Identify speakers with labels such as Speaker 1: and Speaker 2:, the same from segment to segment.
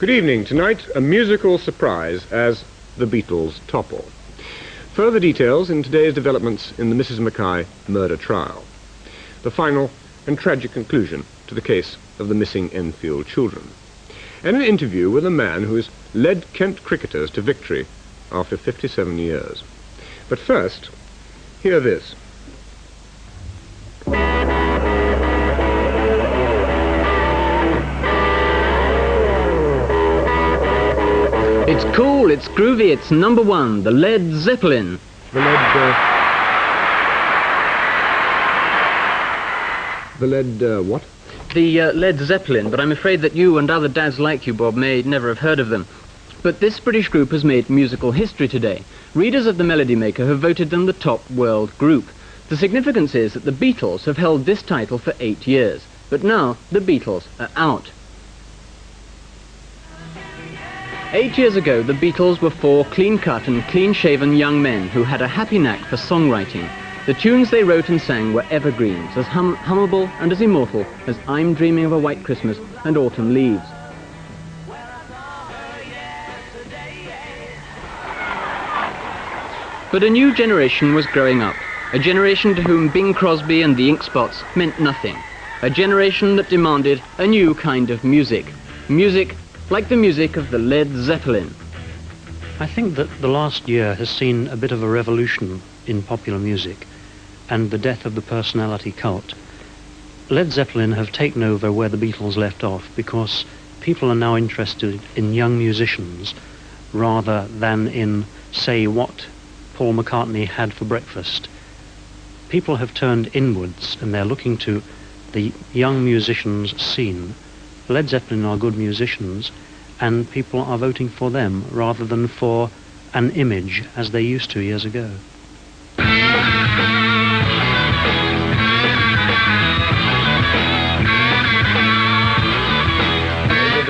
Speaker 1: Good evening. Tonight, a musical surprise as the Beatles topple. Further details in today's developments in the Mrs. Mackay murder trial. The final and tragic conclusion to the case of the missing Enfield children. And an interview with a man who has led Kent cricketers to victory after 57 years. But first, hear this.
Speaker 2: It's cool, it's groovy, it's number one, the Led Zeppelin.
Speaker 1: The what?
Speaker 2: The Led Zeppelin, but I'm afraid that you and other dads like you, Bob, may never have heard of them. But this British group has made musical history today. Readers of the Melody Maker have voted them the top world group. The significance is that the Beatles have held this title for 8 years. But now, the Beatles are out. 8 years ago, the Beatles were 4 clean-cut and clean-shaven young men who had a happy knack for songwriting. The tunes they wrote and sang were evergreens, as hummable and as immortal as I'm Dreaming of a White Christmas and Autumn Leaves. But a new generation was growing up, a generation to whom Bing Crosby and the Ink Spots meant nothing, a generation that demanded a new kind of music, music like the music of the Led Zeppelin.
Speaker 3: I think that the last year has seen a bit of a revolution in popular music and the death of the personality cult. Led Zeppelin have taken over where the Beatles left off because people are now interested in young musicians rather than in, say, what Paul McCartney had for breakfast. People have turned inwards and they're looking to the young musicians scene. Led Zeppelin are good musicians and people are voting for them rather than for an image as they used to years ago.
Speaker 1: The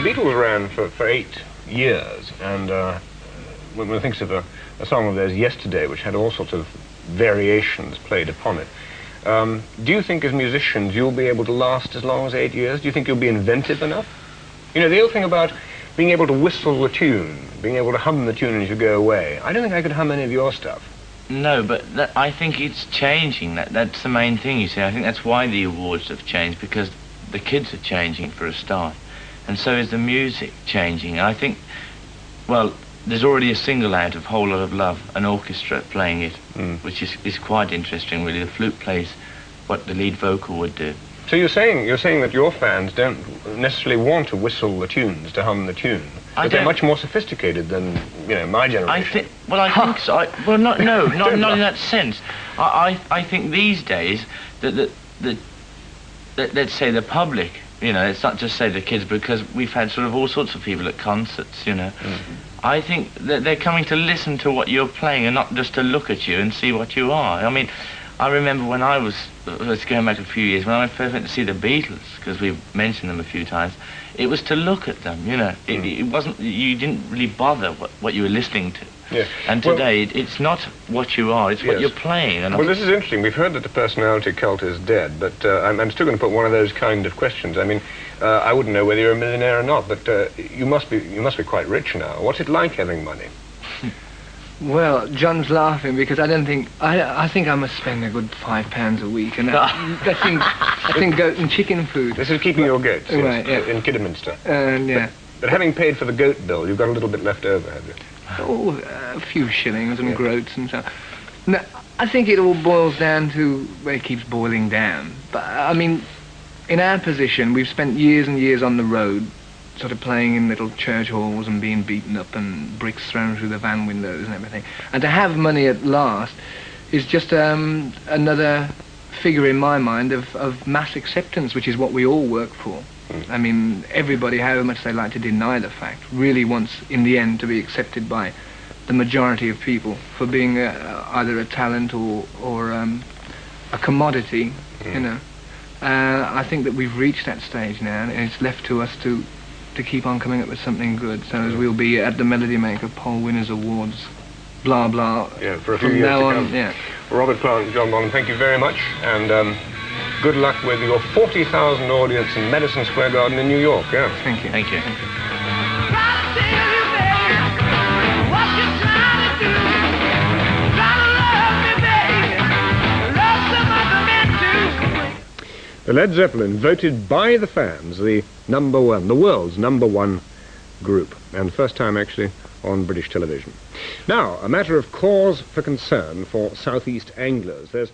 Speaker 1: Beatles ran for 8 years, and when one thinks of a song of theirs, Yesterday, which had all sorts of variations played upon it, do you think as musicians you'll be able to last as long as 8 years? Do you think you'll be inventive enough? You know, the old thing about being able to whistle a tune, being able to hum the tune as you go away, I don't think I could hum any of your stuff.
Speaker 4: No, but I think it's changing. That's the main thing, you see. I think that's why the awards have changed, because the kids are changing for a start. And so is the music changing. And I think, well, there's already a single out of Whole Lot of Love, an orchestra playing it, which is quite interesting, really. The flute plays what the lead vocal would do.
Speaker 1: So you're saying that your fans don't necessarily want to whistle the tunes, to hum the tune, but they're much more sophisticated than, you know, my generation.
Speaker 4: I think so. Well, not in that sense. I think these days that let's say the public, you know, it's not just say the kids, because we've had sort of all sorts of people at concerts, you know. I think that they're coming to listen to what you're playing and not just to look at you and see what you are. I mean, I remember when I was going back a few years, when I first went to see the Beatles, because we've mentioned them a few times, it was to look at them, you know. It wasn't, you didn't really bother what you were listening to.
Speaker 1: Yeah.
Speaker 4: And today, it's not what you are, it's what you're playing. And
Speaker 1: well, this is interesting. We've heard that the personality cult is dead, but I'm still going to put one of those kind of questions. I mean, I wouldn't know whether you're a millionaire or not, but you must be quite rich now. What's it like having money?
Speaker 5: Well, John's laughing because I think I must spend a good £5 a week, and that's in goat and chicken food.
Speaker 1: This is keeping your goats, yes,
Speaker 5: right, yeah.
Speaker 1: In Kidderminster.
Speaker 5: Yeah.
Speaker 1: But having paid for the goat bill, you've got a little bit left over, have you?
Speaker 5: Oh, a few shillings and groats and so. No, I think it all boils down to, well, it keeps boiling down. But I mean, in our position, we've spent years and years on the road, sort of playing in little church halls and being beaten up and bricks thrown through the van windows and everything. And to have money at last is just another figure in my mind of mass acceptance, which is what we all work for. I mean, everybody, however much they like to deny the fact, really wants, in the end, to be accepted by the majority of people for being either a talent or a commodity, you know. I think that we've reached that stage now, and it's left to us to keep on coming up with something good. So as we'll be at the Melody Maker Poll Winners Awards, blah blah.
Speaker 1: Yeah, for a few years to come.
Speaker 5: Yeah.
Speaker 1: Robert Plant and John Bonham, thank you very much, and good luck with your 40,000 audience in Madison Square Garden in New York. Yeah.
Speaker 5: Thank you.
Speaker 4: Thank you.
Speaker 6: Thank you.
Speaker 1: Led Zeppelin voted by the fans the world's number one group, and first time actually on British television. Now, a matter of cause for concern for Southeast anglers. There's